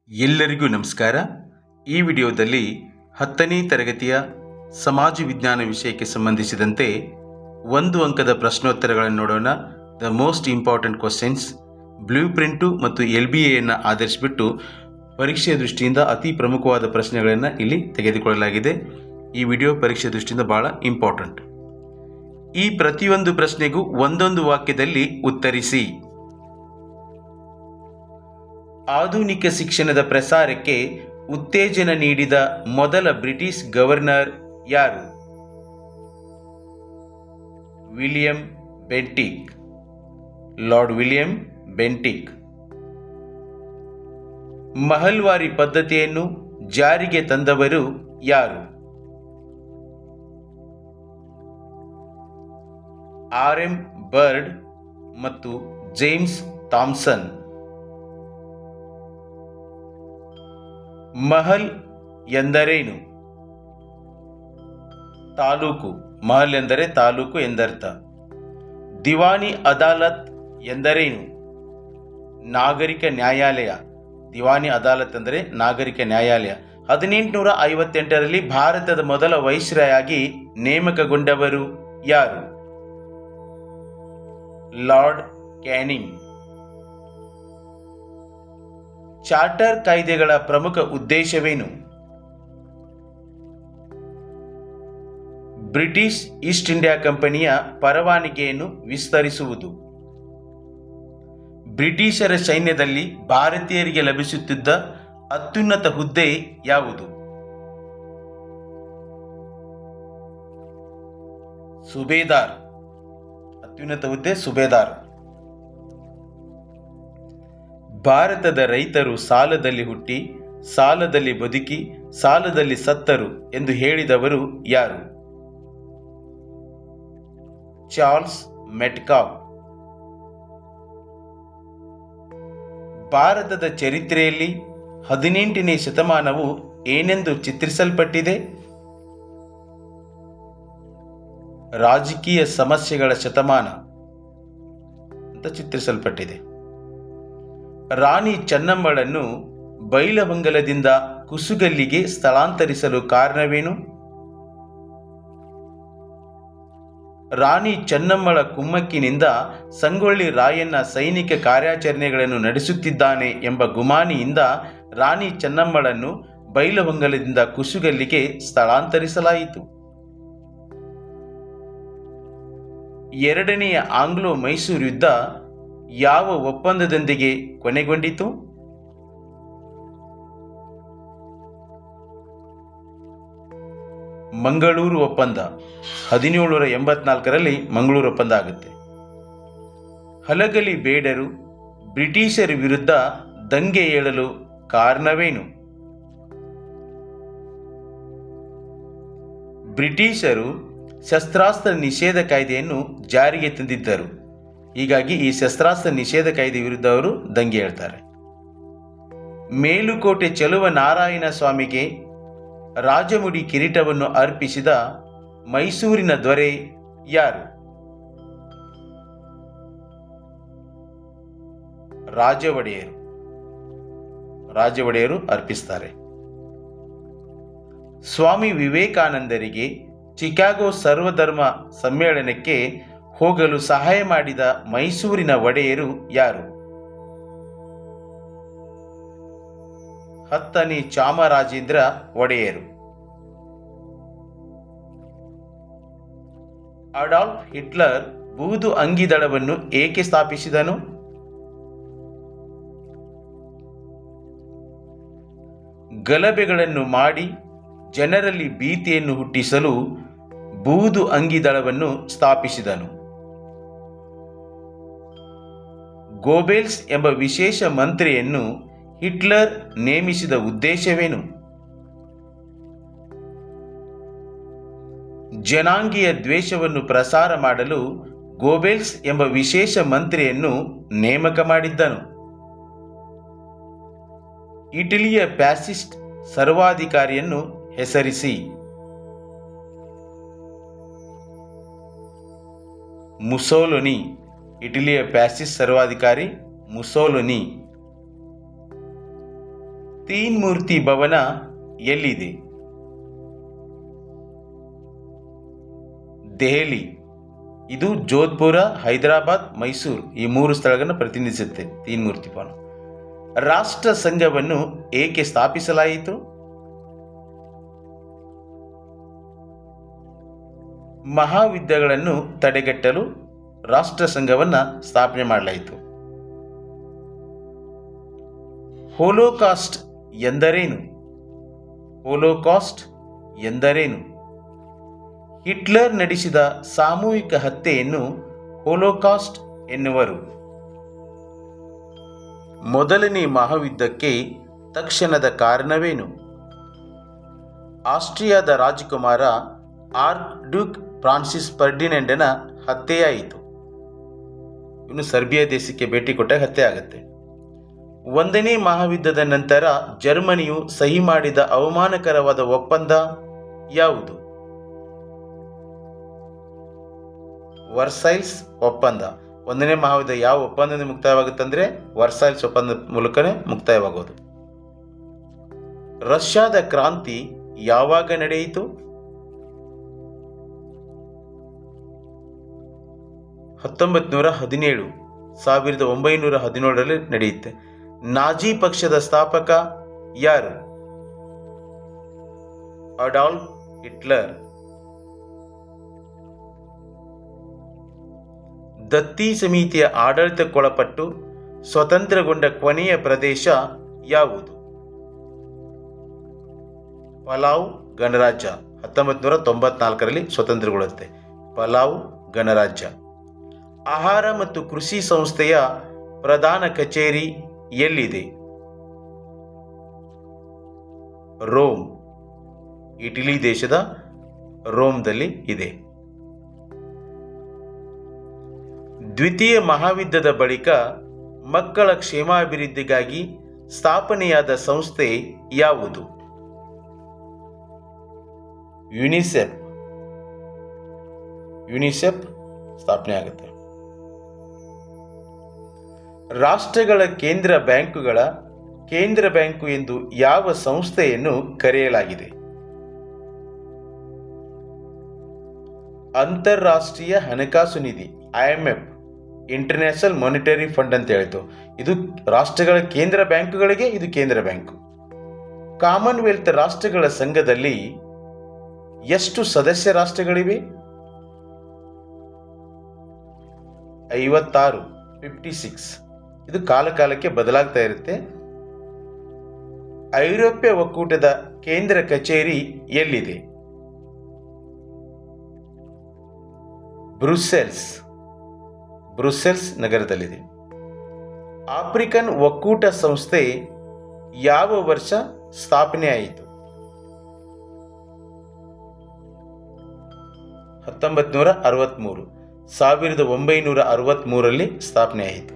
ಎಲ್ಲರಿಗೂ ನಮಸ್ಕಾರ. ಈ ವಿಡಿಯೋದಲ್ಲಿ 10ನೇ ತರಗತಿಯ ಸಮಾಜ ವಿಜ್ಞಾನ ವಿಷಯಕ್ಕೆ ಸಂಬಂಧಿಸಿದಂತೆ 1 ಅಂಕದ ಪ್ರಶ್ನೋತ್ತರಗಳನ್ನು ನೋಡೋಣ. The most important questions blue print ಮತ್ತು LBAಯನ್ನು ಆಧರಿಸಿಬಿಟ್ಟು ಪರೀಕ್ಷೆಯ ದೃಷ್ಟಿಯಿಂದ ಅತಿ ಪ್ರಮುಖವಾದ ಪ್ರಶ್ನೆಗಳನ್ನು ಇಲ್ಲಿ ತೆಗೆದುಕೊಳ್ಳಲಾಗಿದೆ. ಈ ವಿಡಿಯೋ ಪರೀಕ್ಷೆ ದೃಷ್ಟಿಯಿಂದ ಬಹಳ ಇಂಪಾರ್ಟೆಂಟ್. ಈ ಪ್ರತಿಯೊಂದು ಪ್ರಶ್ನೆಗೂ ಒಂದೊಂದು ವಾಕ್ಯದಲ್ಲಿ ಉತ್ತರಿಸಿ. ಆಧುನಿಕ ಶಿಕ್ಷಣದ ಪ್ರಸಾರಕ್ಕೆ ಉತ್ತೇಜನ ನೀಡಿದ ಮೊದಲ ಬ್ರಿಟಿಷ್ ಗವರ್ನರ್ ಯಾರು? William Bentinck. Lord William Bentinck. Mahalwari ಪದ್ಧತಿಯನ್ನು ಜಾರಿಗೆ ತಂದವರು ಯಾರು? RM ಬರ್ಡ್ ಮತ್ತು ಜೇಮ್ಸ್ ಥಾಮ್ಸನ್. ಮಹಲ್ ಎಂದರೇನು? ತಾಲೂಕು. ಮಹಲ್ ಎಂದರೆ ತಾಲೂಕು ಎಂದರ್ಥ. ದಿವಾನಿ ಅದಾಲತ್ ಎಂದರೇನು? ನಾಗರಿಕ ನ್ಯಾಯಾಲಯ. ದಿವಾನಿ ಅದಾಲತ್ ಅಂದರೆ ನಾಗರಿಕ ನ್ಯಾಯಾಲಯ. 1858ರಲ್ಲಿ ಭಾರತದ ಮೊದಲ ವೈಸ್ರಾಯ್ ನೇಮಕಗೊಂಡವರು ಯಾರು? Lord canning. ಚಾರ್ಟರ್ ಕಾಯ್ದೆಗಳ ಪ್ರಮುಖ ಉದ್ದೇಶವೇನು? ಬ್ರಿಟಿಷ್ ಈಸ್ಟ್ ಇಂಡಿಯಾ ಕಂಪನಿಯ ಪರವಾನಗಿಯನ್ನು ವಿಸ್ತರಿಸುವುದು. ಬ್ರಿಟಿಷರ ಸೈನ್ಯದಲ್ಲಿ ಭಾರತೀಯರಿಗೆ ಲಭಿಸುತ್ತಿದ್ದ ಅತ್ಯುನ್ನತ ಹುದ್ದೆ ಯಾವುದು? ಸುಬೇದಾರ್. ಅತ್ಯುನ್ನತ ಹುದ್ದೆ ಸುಬೇದಾರ್. ಭಾರತದ ರೈತರು ಸಾಲದಲ್ಲಿ ಹುಟ್ಟಿ ಸಾಲದಲ್ಲಿ ಬದುಕಿ ಸಾಲದಲ್ಲಿ ಸತ್ತರು ಎಂದು ಹೇಳಿದವರು ಯಾರು? Charles Metcalf. ಭಾರತದ ಚರಿತ್ರೆಯಲ್ಲಿ 18ನೇ ಶತಮಾನವು ಏನೆಂದು ಚಿತ್ರಿಸಲ್ಪಟ್ಟಿದೆ? ರಾಜಕೀಯ ಸಮಸ್ಯೆಗಳ ಶತಮಾನ ಅಂತ ಚಿತ್ರಿಸಲ್ಪಟ್ಟಿದೆ. ರಾಣಿ ಚೆನ್ನಮ್ಮಳನ್ನು ಬೈಲಹೊಂಗಲದಿಂದ ಕುಸುಗಲ್ಲಿಗೆ ಸ್ಥಳಾಂತರಿಸಲು ಕಾರಣವೇನು? ರಾಣಿ ಚೆನ್ನಮ್ಮಳ ಕುಮ್ಮಕ್ಕಿನಿಂದ ಸಂಗೊಳ್ಳಿ ರಾಯಣ್ಣ ಸೈನಿಕ ಕಾರ್ಯಾಚರಣೆಗಳನ್ನು ನಡೆಸುತ್ತಿದ್ದಾನೆ ಎಂಬ ಗುಮಾನಿಯಿಂದ ರಾಣಿ ಚೆನ್ನಮ್ಮಳನ್ನು ಬೈಲಹೊಂಗಲದಿಂದ ಕುಸುಗಲ್ಲಿಗೆ ಸ್ಥಳಾಂತರಿಸಲಾಯಿತು. ಎರಡನೆಯ ಆಂಗ್ಲೋ ಮೈಸೂರು ಯುದ್ಧ ಯಾವ ಒಪ್ಪಂದದೊಂದಿಗೆ ಕೊನೆಗೊಂಡಿತು? ಮಂಗಳೂರು ಒಪ್ಪಂದ. 1784ರಲ್ಲಿ ಮಂಗಳೂರು ಒಪ್ಪಂದ ಆಗುತ್ತೆ. ಹಲಗಲಿ ಬೇಡರು ಬ್ರಿಟಿಷರ ವಿರುದ್ಧ ದಂಗೆ ಏಳಲು ಕಾರಣವೇನು? ಬ್ರಿಟಿಷರು ಶಸ್ತ್ರಾಸ್ತ್ರ ನಿಷೇಧ ಕಾಯ್ದೆಯನ್ನು ಜಾರಿಗೆ ತಂದಿದ್ದರು. ಹೀಗಾಗಿ ಈ ಶಸ್ತ್ರಾಸ್ತ್ರ ನಿಷೇಧ ಕಾಯ್ದೆ ವಿರುದ್ಧ ಅವರು ದಂಗೆ ಹೇಳ್ತಾರೆ. ಮೇಲುಕೋಟೆ ಚಲುವ ನಾರಾಯಣ ಸ್ವಾಮಿಗೆ ರಾಜಮುಡಿ ಕಿರೀಟವನ್ನು ಅರ್ಪಿಸಿದ ಮೈಸೂರಿನ ದೊರೆ ಯಾರು? ರಾಜ ಒಡೆಯರು ಅರ್ಪಿಸ್ತಾರೆ. ಸ್ವಾಮಿ ವಿವೇಕಾನಂದರಿಗೆ ಚಿಕಾಗೋ ಸರ್ವಧರ್ಮ ಸಮ್ಮೇಳನಕ್ಕೆ ಹೋಗಲು ಸಹಾಯ ಮಾಡಿದ ಮೈಸೂರಿನ ಒಡೆಯರು ಯಾರು? 10ನೇ ಚಾಮರಾಜೇಂದ್ರ ಒಡೆಯರು. ಅಡಾಲ್ಫ್ ಹಿಟ್ಲರ್ ಬೂದು ಅಂಗಿದಳವನ್ನು ಏಕೆ ಸ್ಥಾಪಿಸಿದನು? ಗಲಭೆಗಳನ್ನು ಮಾಡಿ ಜನರಲ್ಲಿ ಭೀತಿಯನ್ನು ಹುಟ್ಟಿಸಲು ಬೂದು ಅಂಗಿದಳವನ್ನು ಸ್ಥಾಪಿಸಿದನು. ಗೋಬೆಲ್ಸ್ ಎಂಬ ವಿಶೇಷ ಮಂತ್ರಿಯನ್ನು ಹಿಟ್ಲರ್ ನೇಮಿಸಿದ ಉದ್ದೇಶವೇನು? ಜನಾಂಗೀಯ ದ್ವೇಷವನ್ನು ಪ್ರಸಾರ ಮಾಡಲು ಗೋಬೆಲ್ಸ್ ಎಂಬ ವಿಶೇಷ ಮಂತ್ರಿಯನ್ನು ನೇಮಕ ಮಾಡಿದ್ದನು. ಇಟಲಿಯ ಫ್ಯಾಸಿಸ್ಟ್ ಸರ್ವಾಧಿಕಾರಿಯನ್ನು ಹೆಸರಿಸಿ. ಮುಸೋಲಿನಿ. ಇಟಲಿಯ ಫ್ಯಾಸಿಸ್ಟ್ ಸರ್ವಾಧಿಕಾರಿ ಮುಸೋಲಿನಿ. ತೀನ್ ಮೂರ್ತಿ ಭವನ ಎಲ್ಲಿದೆ? ದೆಹಲಿ. ಇದು ಜೋಧ್ಪುರ, ಹೈದರಾಬಾದ್, ಮೈಸೂರು ಈ 3 ಸ್ಥಳಗಳನ್ನು ಪ್ರತಿನಿಧಿಸುತ್ತೆ ತೀನ್ ಮೂರ್ತಿ ಭವನ. ರಾಷ್ಟ್ರ ಸಂಘವನ್ನು ಏಕೆ ಸ್ಥಾಪಿಸಲಾಯಿತು? ಮಹಾಯುದ್ಧಗಳನ್ನು ತಡೆಗಟ್ಟಲು ರಾಷ್ಟ್ರ ಸಂಘವನ್ನು ಸ್ಥಾಪನೆ ಮಾಡಲಾಯಿತು. ಹೋಲೋಕಾಸ್ಟ್ ಎಂದರೇನು? ಹೋಲೋಕಾಸ್ಟ್ ಎಂದರೇನು? ಹಿಟ್ಲರ್ ನಡೆಸಿದ ಸಾಮೂಹಿಕ ಹತ್ಯೆಯನ್ನು ಹೋಲೋಕಾಸ್ಟ್ ಎನ್ನುವರು. ಮೊದಲನೇ ಮಹಾಯುದ್ಧಕ್ಕೆ ತಕ್ಷಣದ ಕಾರಣವೇನು? ಆಸ್ಟ್ರಿಯಾದ ರಾಜಕುಮಾರ ಆರ್ಕ್ ಡ್ಯೂಕ್ ಫ್ರಾನ್ಸಿಸ್ ಫರ್ಡಿನೆಂಡನ ಹತ್ಯೆಯಾಯಿತು. ಇವನು ಸರ್ಬಿಯಾ ದೇಶಕ್ಕೆ ಭೇಟಿ ಕೊಟ್ಟಾಗ ಹತ್ಯೆ ಆಗುತ್ತೆ. ಒಂದನೇ ಮಹಾಯುದ್ಧದ ನಂತರ ಜರ್ಮನಿಯು ಸಹಿ ಮಾಡಿದ ಅವಮಾನಕರವಾದ ಒಪ್ಪಂದ ಯಾವುದು? ವರ್ಸೈಲ್ಸ್ ಒಪ್ಪಂದ. ಒಂದನೇ ಮಹಾಯುದ್ಧ ಯಾವ ಒಪ್ಪಂದದಿಂದ ಮುಕ್ತಾಯವಾಗುತ್ತಂದ್ರೆ ವರ್ಸೈಲ್ಸ್ ಒಪ್ಪಂದದ ಮೂಲಕನೇ ಮುಕ್ತಾಯವಾಗೋದು. ರಷ್ಯಾದ ಕ್ರಾಂತಿ ಯಾವಾಗ ನಡೆಯಿತು? 1917, 1917ರಲ್ಲಿ ನಡೆಯುತ್ತೆ. ನಾಜಿ ಪಕ್ಷದ ಸ್ಥಾಪಕ ಯಾರು? Adolf Hitler. ದತ್ತಿ ಸಮಿತಿಯ ಆಡಳಿತಕ್ಕೊಳಪಟ್ಟು ಸ್ವತಂತ್ರಗೊಂಡ ಕೊನೆಯ ಪ್ರದೇಶ ಯಾವುದು? ಪಲಾವ್ ಗಣರಾಜ್ಯ. 1994ರಲ್ಲಿ ಸ್ವತಂತ್ರಗೊಳ್ಳುತ್ತೆ ಪಲಾವ್ ಗಣರಾಜ್ಯ. ಆಹಾರ ಮತ್ತು ಕೃಷಿ ಸಂಸ್ಥೆಯ ಪ್ರಧಾನ ಕಚೇರಿ ಎಲ್ಲಿದೆ? ರೋಮ್. ಇಟಲಿ ದೇಶದ ರೋಮ್ದಲ್ಲಿ ಇದೆ. ದ್ವಿತೀಯ ಮಹಾಯುದ್ಧದ ಬಳಿಕ ಮಕ್ಕಳ ಕ್ಷೇಮಾಭಿವೃದ್ಧಿಗಾಗಿ ಸ್ಥಾಪನೆಯಾದ ಸಂಸ್ಥೆ ಯಾವುದು? ಯುನಿಸೆಫ್. ಯುನಿಸೆಫ್ ಸ್ಥಾಪನೆ ಆಗುತ್ತೆ. ರಾಷ್ಟ್ರಗಳ ಕೇಂದ್ರ ಬ್ಯಾಂಕುಗಳ ಕೇಂದ್ರ ಬ್ಯಾಂಕು ಎಂದು ಯಾವ ಸಂಸ್ಥೆಯನ್ನು ಕರೆಯಲಾಗಿದೆ? ಅಂತಾರಾಷ್ಟ್ರೀಯ ಹಣಕಾಸು ನಿಧಿ, IMF, ಇಂಟರ್ನ್ಯಾಷನಲ್ ಮಾನಿಟರಿ ಫಂಡ್ ಅಂತ ಹೇಳಿತು. ಇದು ರಾಷ್ಟ್ರಗಳ ಕೇಂದ್ರ ಬ್ಯಾಂಕುಗಳಿಗೆ ಇದು ಕೇಂದ್ರ ಬ್ಯಾಂಕು. ಕಾಮನ್ವೆಲ್ತ್ ರಾಷ್ಟ್ರಗಳ ಸಂಘದಲ್ಲಿ ಎಷ್ಟು ಸದಸ್ಯ ರಾಷ್ಟ್ರಗಳಿವೆ? 56, 56. ಇದು ಕಾಲಕಾಲಕ್ಕೆ ಬದಲಾಗ್ತಾ ಇರುತ್ತೆ. ಐರೋಪ್ಯ ಒಕ್ಕೂಟದ ಕೇಂದ್ರ ಕಚೇರಿ ಎಲ್ಲಿದೆ? ಬ್ರುಸೆಲ್ಸ್. ಬ್ರುಸೆಲ್ಸ್ ನಗರದಲ್ಲಿದೆ. ಆಫ್ರಿಕನ್ ಒಕ್ಕೂಟ ಸಂಸ್ಥೆ ಯಾವ ವರ್ಷ ಸ್ಥಾಪನೆಯಾಯಿತು? 1963, 1963ರಲ್ಲಿ ಸ್ಥಾಪನೆಯಾಯಿತು.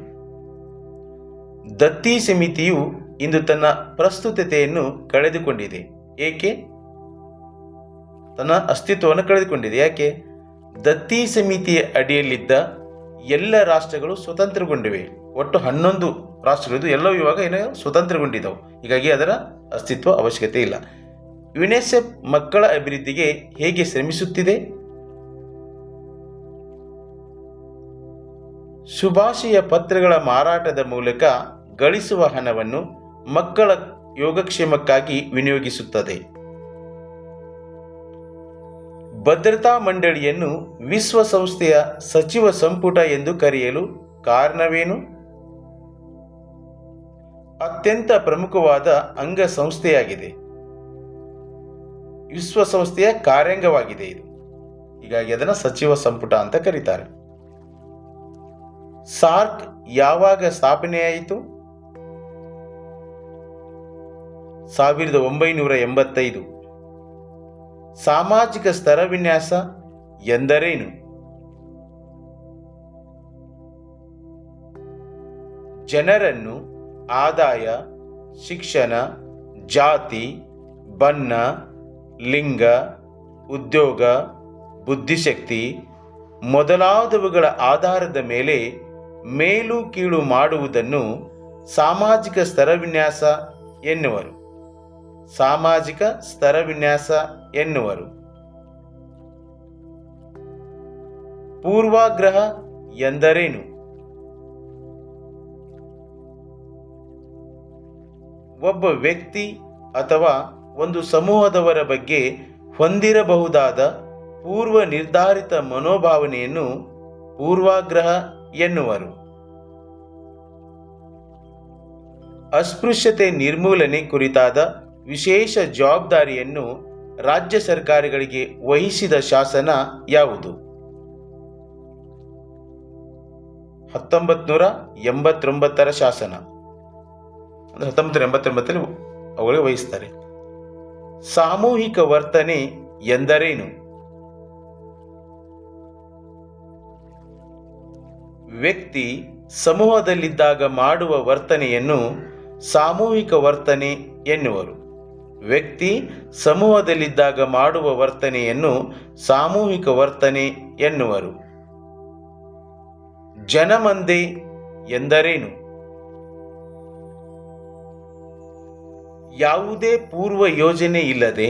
ದತ್ತಿ ಸಮಿತಿಯು ಇಂದು ತನ್ನ ಪ್ರಸ್ತುತತೆಯನ್ನು ಕಳೆದುಕೊಂಡಿದೆ. ಏಕೆ? ತನ್ನ ಅಸ್ತಿತ್ವವನ್ನು ಕಳೆದುಕೊಂಡಿದೆ. ಯಾಕೆ? ದತ್ತಿ ಸಮಿತಿಯ ಅಡಿಯಲ್ಲಿದ್ದ ಎಲ್ಲ ರಾಷ್ಟ್ರಗಳು ಸ್ವತಂತ್ರಗೊಂಡಿವೆ. ಒಟ್ಟು 11 ರಾಷ್ಟ್ರಗಳು ಎಲ್ಲವೂ ಇವಾಗ ಸ್ವತಂತ್ರಗೊಂಡಿದ್ದವು. ಹೀಗಾಗಿ ಅದರ ಅಸ್ತಿತ್ವ ಅವಶ್ಯಕತೆ ಇಲ್ಲ. ಯುನಿಸೆಫ್ ಮಕ್ಕಳ ಅಭಿವೃದ್ಧಿಗೆ ಹೇಗೆ ಶ್ರಮಿಸುತ್ತಿದೆ? ಶುಭಾಶಯ ಪತ್ರಗಳ ಮಾರಾಟದ ಮೂಲಕ ಗಳಿಸುವ ಹಣವನ್ನು ಮಕ್ಕಳ ಯೋಗಕ್ಷೇಮಕ್ಕಾಗಿ ವಿನಿಯೋಗಿಸುತ್ತದೆ. ಭದ್ರತಾ ಮಂಡಳಿಯನ್ನು ವಿಶ್ವಸಂಸ್ಥೆಯ ಸಚಿವ ಸಂಪುಟ ಎಂದು ಕರೆಯಲು ಕಾರಣವೇನು? ಅತ್ಯಂತ ಪ್ರಮುಖವಾದ ಅಂಗಸಂಸ್ಥೆಯಾಗಿದೆ. ವಿಶ್ವಸಂಸ್ಥೆಯ ಕಾರ್ಯಾಂಗವಾಗಿದೆ ಇದು. ಹೀಗಾಗಿ ಅದನ್ನು ಸಚಿವ ಸಂಪುಟ ಅಂತ ಕರೀತಾರೆ. ಸಾರ್ಕ್ ಯಾವಾಗ ಸ್ಥಾಪನೆಯಾಯಿತು? 1985. ಸಾಮಾಜಿಕ ಸ್ತರವಿನ್ಯಾಸ ಎಂದರೇನು? ಜನರನ್ನು ಆದಾಯ, ಶಿಕ್ಷಣ, ಜಾತಿ, ಬಣ್ಣ, ಲಿಂಗ, ಉದ್ಯೋಗ, ಬುದ್ಧಿಶಕ್ತಿ ಮೊದಲಾದವುಗಳ ಆಧಾರದ ಮೇಲೆ ಮೇಲು ಕೀಳು ಮಾಡುವುದನ್ನು ಸಾಮಾಜಿಕ ಸ್ತರವಿನ್ಯಾಸ ಎನ್ನುವರು. ಸಾಮಾಜಿಕ ಸ್ತರವಿನ್ಯಾಸ ಎನ್ನುವರು. ಪೂರ್ವಾಗ್ರಹ ಎಂದರೇನು? ಒಬ್ಬ ವ್ಯಕ್ತಿ ಅಥವಾ ಒಂದು ಸಮೂಹದವರ ಬಗ್ಗೆ ಹೊಂದಿರಬಹುದಾದ ಪೂರ್ವ ನಿರ್ಧಾರಿತ ಮನೋಭಾವನೆಯನ್ನು ಪೂರ್ವಾಗ್ರಹ ಎನ್ನುವರು. ಅಸ್ಪೃಶ್ಯತೆ ನಿರ್ಮೂಲನೆ ಕುರಿತಾದ ವಿಶೇಷ ಜವಾಬ್ದಾರಿಯನ್ನು ರಾಜ್ಯ ಸರ್ಕಾರಗಳಿಗೆ ವಹಿಸಿದ ಶಾಸನ ಯಾವುದು? 1989ರ ಶಾಸನ. 1989ರಲ್ಲಿ ಅವುಗಳಿಗೆ ವಹಿಸ್ತಾರೆ. ಸಾಮೂಹಿಕ ವರ್ತನೆ ಎಂದರೇನು? ವ್ಯಕ್ತಿ ಸಮೂಹದಲ್ಲಿದ್ದಾಗ ಮಾಡುವ ವರ್ತನೆಯನ್ನು ಸಾಮೂಹಿಕ ವರ್ತನೆ ಎನ್ನುವರು. ವ್ಯಕ್ತಿ ಸಮೂಹದಲ್ಲಿದ್ದಾಗ ಮಾಡುವ ವರ್ತನೆಯನ್ನು ಸಾಮೂಹಿಕ ವರ್ತನೆ ಎನ್ನುವರು. ಜನಮಂದೆ ಎಂದರೇನು? ಯಾವುದೇ ಪೂರ್ವ ಯೋಜನೆ ಇಲ್ಲದೆ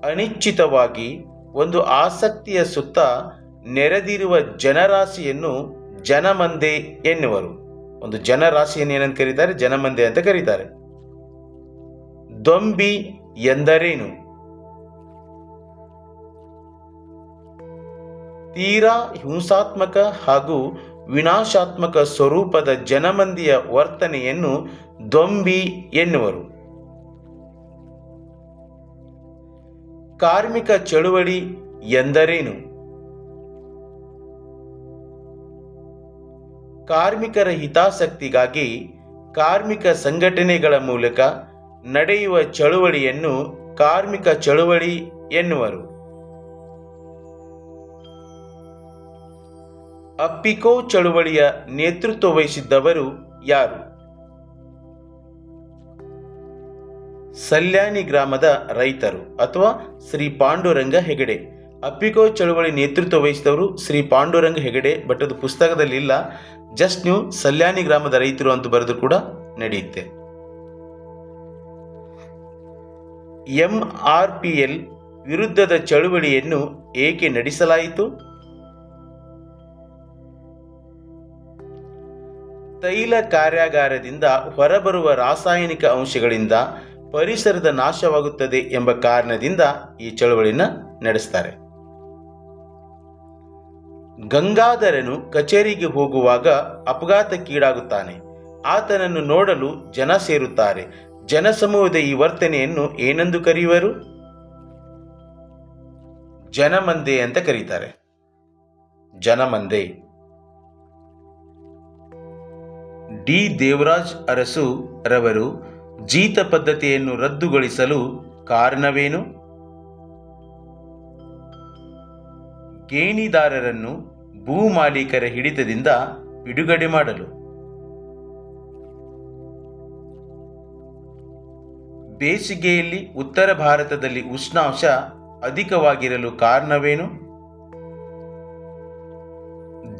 ಅನಿಶ್ಚಿತವಾಗಿ ಒಂದು ಆಸಕ್ತಿಯ ಸುತ್ತ ನೆರೆದಿರುವ ಜನರಾಶಿಯನ್ನು ಜನಮಂದೆ ಎನ್ನುವರು. ಒಂದು ಜನರಾಶಿಯನ್ನು ಏನಂತ ಕರೀತಾರೆ? ಜನಮಂದೆ ಅಂತ ಕರೀತಾರೆ. ದೊಂಬಿ ಎಂದರೇನು? ತೀರಾ ಹಿಂಸಾತ್ಮಕ ಹಾಗೂ ವಿನಾಶಾತ್ಮಕ ಸ್ವರೂಪದ ಜನಮಂದಿಯ ವರ್ತನೆಯನ್ನು ದೊಂಬಿ ಎನ್ನುವರು. ಕಾರ್ಮಿಕ ಚಳುವಳಿ ಎಂದರೇನು? ಕಾರ್ಮಿಕರ ಹಿತಾಸಕ್ತಿಗಾಗಿ ಕಾರ್ಮಿಕ ಸಂಘಟನೆಗಳ ಮೂಲಕ ನಡೆಯುವ ಚಳುವಳಿಯನ್ನು ಕಾರ್ಮಿಕ ಚಳುವಳಿ ಎನ್ನುವರು. ಅಪ್ಪಿಕೋ ಚಳುವಳಿಯ ನೇತೃತ್ವ ವಹಿಸಿದ್ದವರು ಯಾರು? ಸಲ್ಯಾನಿ ಗ್ರಾಮದ ರೈತರು ಅಥವಾ ಶ್ರೀ ಪಾಂಡುರಂಗ ಹೆಗಡೆ. ಅಪ್ಪಿಕೋ ಚಳುವಳಿ ನೇತೃತ್ವ ವಹಿಸಿದವರು ಶ್ರೀ ಪಾಂಡುರಂಗ ಹೆಗಡೆ. ಬಟ್ ಅದು ಪುಸ್ತಕದಲ್ಲಿ ಇಲ್ಲ. ಜಸ್ಟ್ ನೀವು ಸಲ್ಯಾನಿ ಗ್ರಾಮದ ರೈತರು ಅಂತ ಬರೆದು ಕೂಡ ನಡೆಯುತ್ತೆ. MRPL ವಿರುದ್ಧದ ಚಳುವಳಿಯನ್ನು ಏಕೆ ನಡೆಸಲಾಯಿತು? ತೈಲ ಕಾರ್ಯಾಗಾರದಿಂದ ಹೊರಬರುವ ರಾಸಾಯನಿಕ ಅಂಶಗಳಿಂದ ಪರಿಸರದ ನಾಶವಾಗುತ್ತದೆ ಎಂಬ ಕಾರಣದಿಂದ ಈ ಚಳುವಳಿಯನ್ನು ನಡೆಸ್ತಾರೆ. ಗಂಗಾಧರನು ಕಚೇರಿಗೆ ಹೋಗುವಾಗ ಅಪಘಾತಕ್ಕೀಡಾಗುತ್ತಾನೆ. ಆತನನ್ನು ನೋಡಲು ಜನ ಸೇರುತ್ತಾರೆ. ಜನಸಮೂಹದ ಈ ವರ್ತನೆಯನ್ನು ಏನೆಂದು ಕರೆಯುವರು? ಜನಮಂದೆ ಅಂತ ಕರೀತಾರೆ. ಜನಮಂದೆ. ಡಿ ದೇವರಾಜ್ ಅರಸು ರವರು ಜೀತ ಪದ್ಧತಿಯನ್ನು ರದ್ದುಗೊಳಿಸಲು ಕಾರಣವೇನು? ಗೇಣಿದಾರರನ್ನು ಭೂಮಾಲೀಕರ ಹಿಡಿತದಿಂದ ಬಿಡುಗಡೆ ಮಾಡಲು. ಬೇಸಿಗೆಯಲ್ಲಿ ಉತ್ತರ ಭಾರತದಲ್ಲಿ ಉಷ್ಣಾಂಶ ಅಧಿಕವಾಗಿರಲು ಕಾರಣವೇನು?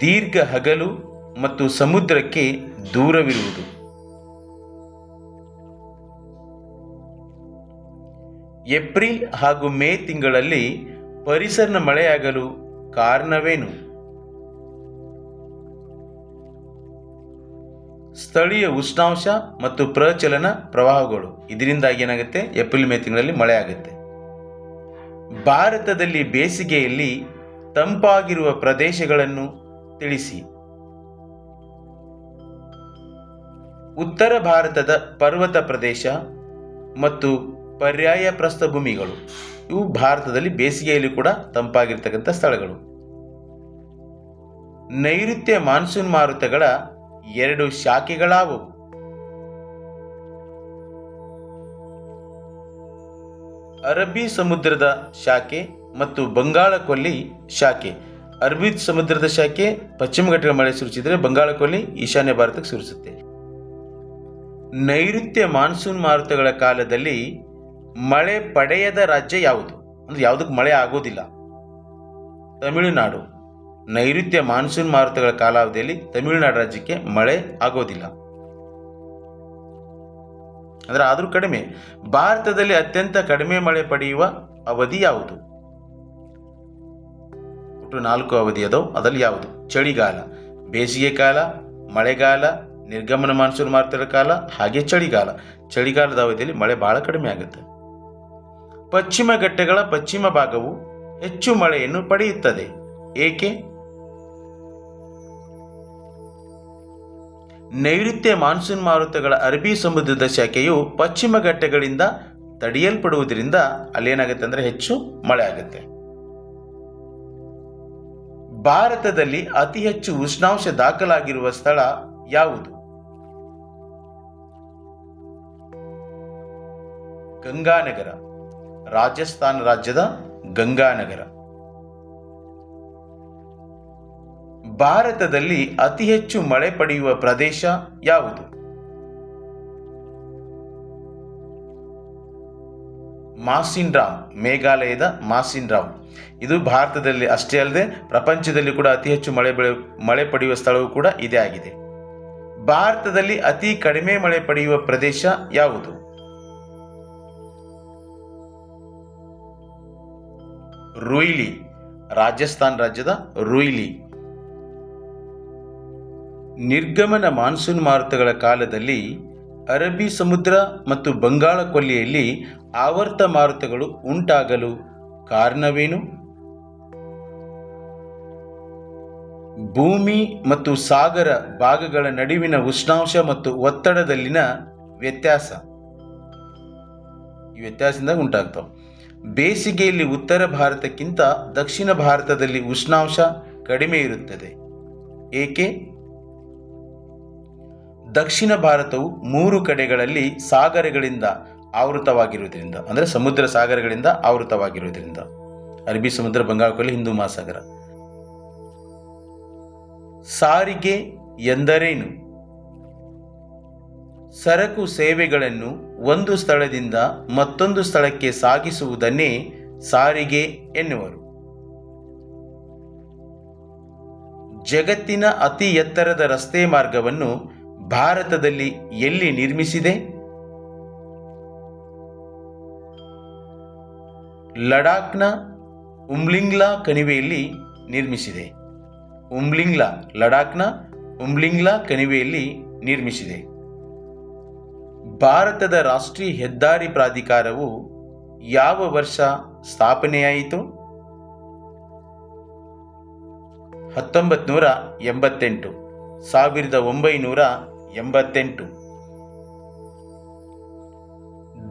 ದೀರ್ಘ ಹಗಲು ಮತ್ತು ಸಮುದ್ರಕ್ಕೆ ದೂರವಿರುವುದು. ಏಪ್ರಿಲ್ ಹಾಗೂ ಮೇ ತಿಂಗಳಲ್ಲಿ ಪರಿಸರ ಮಳೆಯಾಗಲು ಕಾರಣವೇನು? ಸ್ಥಳೀಯ ಉಷ್ಣಾಂಶ ಮತ್ತು ಪ್ರಚಲನ ಪ್ರವಾಹಗಳು. ಇದರಿಂದಾಗಿ ಏನಾಗುತ್ತೆ? ಏಪ್ರಿಲ್ ಮೇ ತಿಂಗಳಲ್ಲಿ ಮಳೆ ಆಗುತ್ತೆ. ಭಾರತದಲ್ಲಿ ಬೇಸಿಗೆಯಲ್ಲಿ ತಂಪಾಗಿರುವ ಪ್ರದೇಶಗಳನ್ನು ತಿಳಿಸಿ. ಉತ್ತರ ಭಾರತದ ಪರ್ವತ ಪ್ರದೇಶ ಮತ್ತು ಪರ್ಯಾಯ ಪ್ರಸ್ಥಭೂಮಿಗಳು. ಇವು ಭಾರತದಲ್ಲಿ ಬೇಸಿಗೆಯಲ್ಲಿ ಕೂಡ ತಂಪಾಗಿರ್ತಕ್ಕಂಥ ಸ್ಥಳಗಳು. ನೈಋತ್ಯ ಮಾನ್ಸೂನ್ ಮಾರುತಗಳ 2 ಶಾಖೆಗಳಾವುವು? ಅರಬ್ಬಿ ಸಮುದ್ರದ ಶಾಖೆ ಮತ್ತು ಬಂಗಾಳ ಕೊಲ್ಲಿ ಶಾಖೆ. ಅರಬ್ಬಿ ಸಮುದ್ರದ ಶಾಖೆ ಪಶ್ಚಿಮ ಘಟ್ಟಗಳ ಮಳೆ ಸುರಿಸಿದರೆ ಬಂಗಾಳ ಕೊಲ್ಲಿ ಈಶಾನ್ಯ ಭಾರತಕ್ಕೆ ಸುರಿಸುತ್ತೆ. ನೈಋತ್ಯ ಮಾನ್ಸೂನ್ ಮಾರುತಗಳ ಕಾಲದಲ್ಲಿ ಮಳೆ ಪಡೆಯದ ರಾಜ್ಯ ಯಾವುದು? ಅಂದ್ರೆ ಯಾವುದಕ್ಕೆ ಮಳೆ ಆಗೋದಿಲ್ಲ? ತಮಿಳುನಾಡು. ನೈಋತ್ಯ ಮಾನ್ಸೂನ್ ಮಾರುತಗಳ ಕಾಲಾವಧಿಯಲ್ಲಿ ತಮಿಳುನಾಡು ರಾಜ್ಯಕ್ಕೆ ಮಳೆ ಆಗೋದಿಲ್ಲ. ಅಂದರೆ ಆದರೂ ಕಡಿಮೆ. ಭಾರತದಲ್ಲಿ ಅತ್ಯಂತ ಕಡಿಮೆ ಮಳೆ ಪಡೆಯುವ ಅವಧಿ ಯಾವುದು? ಒಟ್ಟು 4 ಅವಧಿ ಅದಾವು. ಅದರಲ್ಲಿ ಯಾವುದು? ಚಳಿಗಾಲ, ಬೇಸಿಗೆ ಕಾಲ, ಮಳೆಗಾಲ, ನಿರ್ಗಮನ ಮಾನ್ಸೂನ್ ಮಾರುತಗಳ ಕಾಲ, ಹಾಗೆ ಚಳಿಗಾಲ. ಚಳಿಗಾಲದ ಅವಧಿಯಲ್ಲಿ ಮಳೆ ಬಹಳ ಕಡಿಮೆ ಆಗುತ್ತೆ. ಪಶ್ಚಿಮ ಘಟ್ಟಗಳ ಪಶ್ಚಿಮ ಭಾಗವು ಹೆಚ್ಚು ಮಳೆಯನ್ನು ಪಡೆಯುತ್ತದೆ, ಏಕೆ? ನೈಋತ್ಯ ಮಾನ್ಸೂನ್ ಮಾರುತಗಳ ಅರಬ್ಬಿ ಸಮುದ್ರದ ಶಾಖೆಯು ಪಶ್ಚಿಮ ಘಟ್ಟಗಳಿಂದ ತಡೆಯಲ್ಪಡುವುದರಿಂದ ಅಲ್ಲೇನಾಗುತ್ತೆ ಅಂದರೆ ಹೆಚ್ಚು ಮಳೆ ಆಗುತ್ತೆ. ಭಾರತದಲ್ಲಿ ಅತಿ ಹೆಚ್ಚು ಉಷ್ಣಾಂಶ ದಾಖಲಾಗಿರುವ ಸ್ಥಳ ಯಾವುದು? ಗಂಗಾನಗರ, ರಾಜಸ್ಥಾನ ರಾಜ್ಯದ ಗಂಗಾನಗರ. ಭಾರತದಲ್ಲಿ ಅತಿ ಹೆಚ್ಚು ಮಳೆ ಪಡೆಯುವ ಪ್ರದೇಶ ಯಾವುದು? ಮಾಸಿನ್ರಾಮ್, ಮೇಘಾಲಯದ ಮಾಸಿನ್ರಾಮ್. ಇದು ಭಾರತದಲ್ಲಿ ಅಷ್ಟೇ ಅಲ್ಲದೆ ಪ್ರಪಂಚದಲ್ಲಿ ಕೂಡ ಅತಿ ಹೆಚ್ಚು ಮಳೆ ಪಡೆಯುವ ಸ್ಥಳವೂ ಕೂಡ ಇದೇ ಆಗಿದೆ. ಭಾರತದಲ್ಲಿ ಅತಿ ಕಡಿಮೆ ಮಳೆ ಪಡೆಯುವ ಪ್ರದೇಶ ಯಾವುದು? ರುಯ್ಲಿ, ರಾಜಸ್ಥಾನ ರಾಜ್ಯದ ರುಯ್ಲಿ. ನಿರ್ಗಮನ ಮಾನ್ಸೂನ್ ಮಾರುತಗಳ ಕಾಲದಲ್ಲಿ ಅರಬ್ಬಿ ಸಮುದ್ರ ಮತ್ತು ಬಂಗಾಳ ಕೊಲ್ಲಿಯಲ್ಲಿ ಆವರ್ತ ಮಾರುತಗಳು ಉಂಟಾಗಲು ಕಾರಣವೇನು? ಭೂಮಿ ಮತ್ತು ಸಾಗರ ಭಾಗಗಳ ನಡುವಿನ ಉಷ್ಣಾಂಶ ಮತ್ತು ಒತ್ತಡದಲ್ಲಿನ ವ್ಯತ್ಯಾಸ. ಈ ವ್ಯತ್ಯಾಸದಿಂದ ಉಂಟಾಗ್ತವೆ. ಬೇಸಿಗೆಯಲ್ಲಿ ಉತ್ತರ ಭಾರತಕ್ಕಿಂತ ದಕ್ಷಿಣ ಭಾರತದಲ್ಲಿ ಉಷ್ಣಾಂಶ ಕಡಿಮೆ ಇರುತ್ತದೆ, ಏಕೆ? ದಕ್ಷಿಣ ಭಾರತವು 3 ಕಡೆಗಳಲ್ಲಿ ಸಾಗರಗಳಿಂದ ಆವೃತವಾಗಿರುವುದರಿಂದ, ಅಂದರೆ ಸಮುದ್ರ ಸಾಗರಗಳಿಂದ ಆವೃತವಾಗಿರುವುದರಿಂದ. ಅರಬ್ಬಿ ಸಮುದ್ರ, ಬಂಗಾಳ ಕೊಲ್ಲಿ, ಹಿಂದೂ ಮಹಾಸಾಗರ. ಸಾರಿಗೆ ಎಂದರೇನು? ಸರಕು ಸೇವೆಗಳನ್ನು ಒಂದು ಸ್ಥಳದಿಂದ ಮತ್ತೊಂದು ಸ್ಥಳಕ್ಕೆ ಸಾಗಿಸುವುದನ್ನೇ ಸಾರಿಗೆ ಎನ್ನುವರು. ಜಗತ್ತಿನ ಅತಿ ಎತ್ತರದ ರಸ್ತೆ ಮಾರ್ಗವನ್ನು ಭಾರತದಲ್ಲಿ ಎಲ್ಲಿ ನಿರ್ಮಿಸಿದೆ? ಲಡಾಖ್ನ ಉಮ್ಲಿಂಗ್ಲಾ ಕಣಿವೆಯಲ್ಲಿ ನಿರ್ಮಿಸಿದೆ. ಲಡಾಖ್ನ ಉಮ್ಲಿಂಗ್ಲಾ ಕಣಿವೆಯಲ್ಲಿ ನಿರ್ಮಿಸಿದೆ. ಭಾರತದ ರಾಷ್ಟ್ರೀಯ ಹೆದ್ದಾರಿ ಪ್ರಾಧಿಕಾರವು ಯಾವ ವರ್ಷ ಸ್ಥಾಪನೆಯಾಯಿತು? 1988. 1988.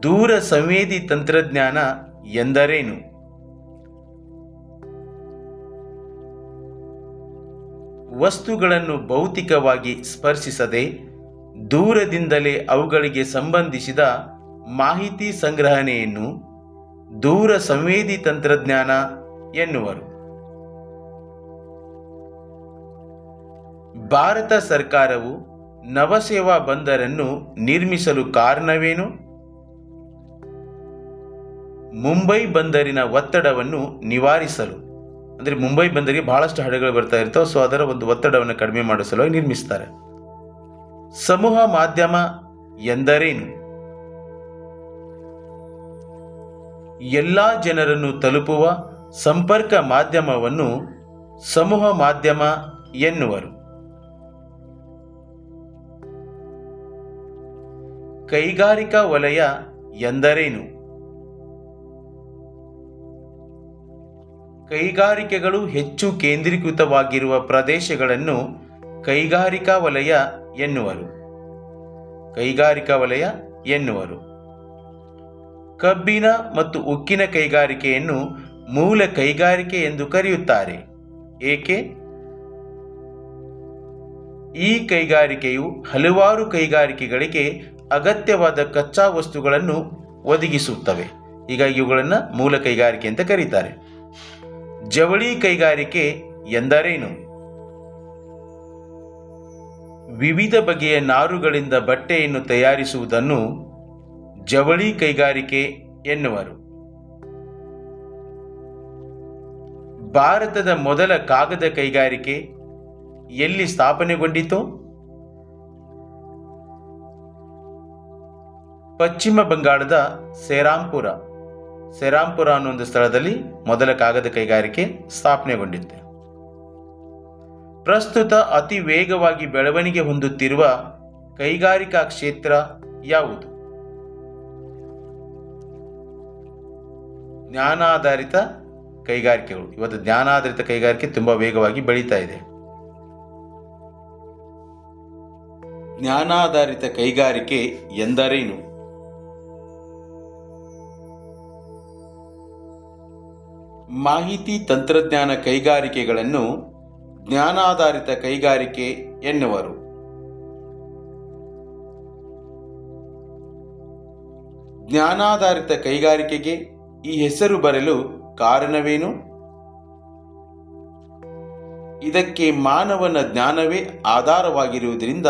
ದೂರ ಸಂವೇದಿ ತಂತ್ರಜ್ಞಾನ ಎಂದರೇನು? ವಸ್ತುಗಳನ್ನು ಭೌತಿಕವಾಗಿ ಸ್ಪರ್ಶಿಸದೆ ದೂರದಿಂದಲೇ ಅವುಗಳಿಗೆ ಸಂಬಂಧಿಸಿದ ಮಾಹಿತಿ ಸಂಗ್ರಹಣೆಯನ್ನು ದೂರ ಸಂವೇದಿ ತಂತ್ರಜ್ಞಾನ ಎನ್ನುವರು. ಭಾರತ ಸರ್ಕಾರವು ನವಸೇವಾ ಬಂದರನ್ನು ನಿರ್ಮಿಸಲು ಕಾರಣವೇನು? ಮುಂಬೈ ಬಂದರಿನ ಒತ್ತಡವನ್ನು ನಿವಾರಿಸಲು. ಅಂದರೆ ಮುಂಬೈ ಬಂದರಿಗೆ ಬಹಳಷ್ಟು ಹಡಗುಗಳು ಬರ್ತಾ ಇರ್ತವೆ, ಸೊ ಅದರ ಒಂದು ಒತ್ತಡವನ್ನು ಕಡಿಮೆ ಮಾಡೋ ಸಲುವಾಗಿ ನಿರ್ಮಿಸ್ತಾರೆ. ಸಮೂಹ ಮಾಧ್ಯಮ ಎಂದರೇನು? ಎಲ್ಲ ಜನರನ್ನು ತಲುಪುವ ಸಂಪರ್ಕ ಮಾಧ್ಯಮವನ್ನು ಸಮೂಹ ಮಾಧ್ಯಮ ಎನ್ನುವರು. ಕೈಗಾರಿಕಾ ವಲಯ ಎಂದರೇನು? ಕೈಗಾರಿಕೆಗಳು ಹೆಚ್ಚು ಕೇಂದ್ರೀಕೃತವಾಗಿರುವ ಪ್ರದೇಶಗಳನ್ನು ಕೈಗಾರಿಕಾ ವಲಯ ಎನ್ನುವರು. ಕಬ್ಬಿನ ಮತ್ತು ಉಕ್ಕಿನ ಕೈಗಾರಿಕೆಯನ್ನು ಮೂಲ ಕೈಗಾರಿಕೆ ಎಂದು ಕರೆಯುತ್ತಾರೆ, ಏಕೆ? ಈ ಕೈಗಾರಿಕೆಯು ಹಲವಾರು ಕೈಗಾರಿಕೆಗಳಿಗೆ ಅಗತ್ಯವಾದ ಕಚ್ಚಾ ವಸ್ತುಗಳನ್ನು ಒದಗಿಸುತ್ತವೆ, ಹೀಗಾಗಿ ಇವುಗಳನ್ನು ಮೂಲ ಕೈಗಾರಿಕೆ ಅಂತ ಕರೀತಾರೆ. ಜವಳಿ ಕೈಗಾರಿಕೆ ಎಂದರೇನು? ವಿವಿಧ ಬಗೆಯ ನಾರುಗಳಿಂದ ಬಟ್ಟೆಯನ್ನು ತಯಾರಿಸುವುದನ್ನು ಜವಳಿ ಕೈಗಾರಿಕೆ ಎನ್ನುವರು. ಭಾರತದ ಮೊದಲ ಕಾಗದ ಕೈಗಾರಿಕೆ ಎಲ್ಲಿ ಸ್ಥಾಪನೆಗೊಂಡಿತು? ಪಶ್ಚಿಮ ಬಂಗಾಳದ ಸೇರಾಂಪುರ ಅನ್ನೋ ಒಂದು ಸ್ಥಳದಲ್ಲಿ ಮೊದಲ ಕಾಗದ ಕೈಗಾರಿಕೆ ಸ್ಥಾಪನೆಗೊಂಡಿದೆ. ಪ್ರಸ್ತುತ ಅತಿ ವೇಗವಾಗಿ ಬೆಳವಣಿಗೆ ಹೊಂದುತ್ತಿರುವ ಕೈಗಾರಿಕಾ ಕ್ಷೇತ್ರ ಯಾವುದು? ಜ್ಞಾನಾಧಾರಿತ ಕೈಗಾರಿಕೆಗಳು. ಇವತ್ತು ಜ್ಞಾನಾಧಾರಿತ ಕೈಗಾರಿಕೆ ತುಂಬಾ ವೇಗವಾಗಿ ಬೆಳೀತಾ ಇದೆ. ಜ್ಞಾನಾಧಾರಿತ ಕೈಗಾರಿಕೆ ಎಂದರೇನು? ಮಾಹಿತಿ ತಂತ್ರಜ್ಞಾನ ಕೈಗಾರಿಕೆಗಳನ್ನು ಜ್ಞಾನಾಧಾರಿತ ಕೈಗಾರಿಕೆ ಎನ್ನುವರು. ಜ್ಞಾನಾಧಾರಿತ ಕೈಗಾರಿಕೆಗೆ ಈ ಹೆಸರು ಬರಲು ಕಾರಣವೇನು? ಇದಕ್ಕೆ ಮಾನವನ ಜ್ಞಾನವೇ ಆಧಾರವಾಗಿರುವುದರಿಂದ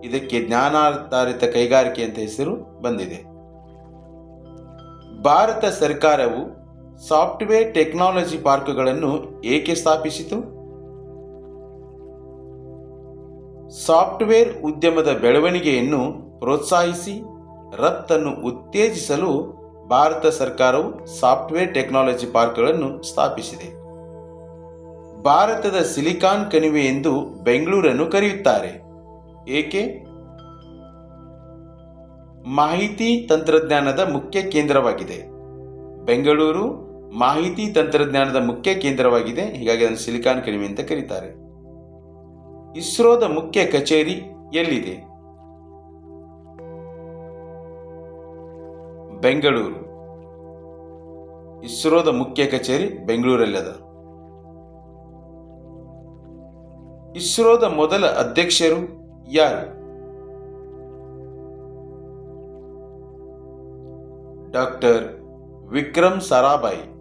ಇದಕ್ಕೆ ಜ್ಞಾನಾಧಾರಿತ ಕೈಗಾರಿಕೆ ಅಂತ ಹೆಸರು ಬಂದಿದೆ. ಭಾರತ ಸರ್ಕಾರವು ಸಾಫ್ಟ್ವೇರ್ ಟೆಕ್ನಾಲಜಿ ಪಾರ್ಕ್ಗಳನ್ನು ಏಕೆ ಸ್ಥಾಪಿಸಿತು? ಸಾಫ್ಟ್ವೇರ್ ಉದ್ಯಮದ ಬೆಳವಣಿಗೆಯನ್ನು ಪ್ರೋತ್ಸಾಹಿಸಿ ರಫ್ತನ್ನು ಉತ್ತೇಜಿಸಲು ಭಾರತ ಸರ್ಕಾರವು ಸಾಫ್ಟ್ವೇರ್ ಟೆಕ್ನಾಲಜಿ ಪಾರ್ಕ್ಗಳನ್ನು ಸ್ಥಾಪಿಸಿದೆ. ಭಾರತದ ಸಿಲಿಕಾನ್ ಕಣಿವೆ ಎಂದು ಬೆಂಗಳೂರನ್ನು ಕರೆಯುತ್ತಾರೆ. ಏಕೆ? ಮಾಹಿತಿ ತಂತ್ರಜ್ಞಾನದ ಮುಖ್ಯ ಕೇಂದ್ರವಾಗಿದೆ. ಬೆಂಗಳೂರು ಮಾಹಿತಿ ತಂತ್ರಜ್ಞಾನದ ಮುಖ್ಯ ಕೇಂದ್ರವಾಗಿದೆ, ಹೀಗಾಗಿ ಅದನ್ನು ಸಿಲಿಕಾನ್ ಕಣಿವೆ ಅಂತ ಕರೀತಾರೆ. ಇಸ್ರೋದ ಮುಖ್ಯ ಕಚೇರಿ ಎಲ್ಲಿದೆ? ಬೆಂಗಳೂರು. ಇಸ್ರೋದ ಮುಖ್ಯ ಕಚೇರಿ ಬೆಂಗಳೂರಲ್ಲದ. ಇಸ್ರೋದ ಮೊದಲ ಅಧ್ಯಕ್ಷರು ಯಾರು? ಡಾಕ್ಟರ್ ವಿಕ್ರಮ್ ಸಾರಾಭಾಯಿ.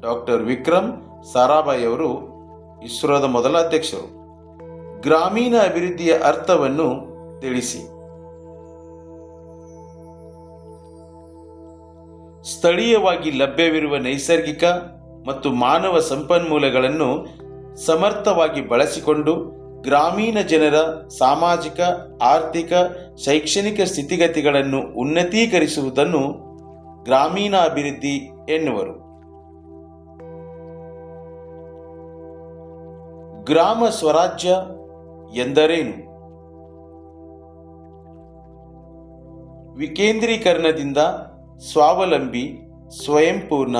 ಡಾಕ್ಟರ್ ವಿಕ್ರಮ್ ಸಾರಾಭಾಯಿ ಅವರು ಇಸ್ರೋದ ಮೊದಲ ಅಧ್ಯಕ್ಷರು. ಗ್ರಾಮೀಣ ಅಭಿವೃದ್ಧಿಯ ಅರ್ಥವನ್ನು ತಿಳಿಸಿ. ಸ್ಥಳೀಯವಾಗಿ ಲಭ್ಯವಿರುವ ನೈಸರ್ಗಿಕ ಮತ್ತು ಮಾನವ ಸಂಪನ್ಮೂಲಗಳನ್ನು ಸಮರ್ಥವಾಗಿ ಬಳಸಿಕೊಂಡು ಗ್ರಾಮೀಣ ಜನರ ಸಾಮಾಜಿಕ, ಆರ್ಥಿಕ, ಶೈಕ್ಷಣಿಕ ಸ್ಥಿತಿಗತಿಗಳನ್ನು ಉನ್ನತೀಕರಿಸುವುದನ್ನು ಗ್ರಾಮೀಣಾಭಿವೃದ್ಧಿ ಎನ್ನುವರು. ಗ್ರಾಮ ಸ್ವರಾಜ್ಯ ಎಂದರೇನು? ವಿಕೇಂದ್ರೀಕರಣದಿಂದ ಸ್ವಾವಲಂಬಿ, ಸ್ವಯಂಪೂರ್ಣ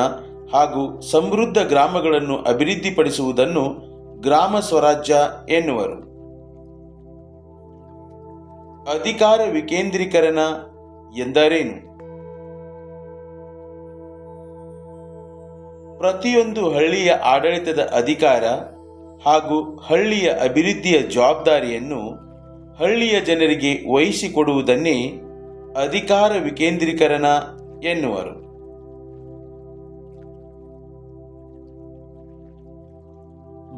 ಹಾಗೂ ಸಮೃದ್ಧ ಗ್ರಾಮಗಳನ್ನು ಅಭಿವೃದ್ಧಿಪಡಿಸುವುದನ್ನು ಗ್ರಾಮ ಸ್ವರಾಜ್ಯ ಎನ್ನುವರು. ಅಧಿಕಾರ ವಿಕೇಂದ್ರೀಕರಣ ಎಂದರೇನು? ಪ್ರತಿಯೊಂದು ಹಳ್ಳಿಯ ಆಡಳಿತದ ಅಧಿಕಾರ ಹಾಗೂ ಹಳ್ಳಿಯ ಅಭಿವೃದ್ಧಿಯ ಜವಾಬ್ದಾರಿಯನ್ನು ಹಳ್ಳಿಯ ಜನರಿಗೆ ವಹಿಸಿಕೊಡುವುದನ್ನೇ ಅಧಿಕಾರ ವಿಕೇಂದ್ರೀಕರಣ ಎನ್ನುವರು.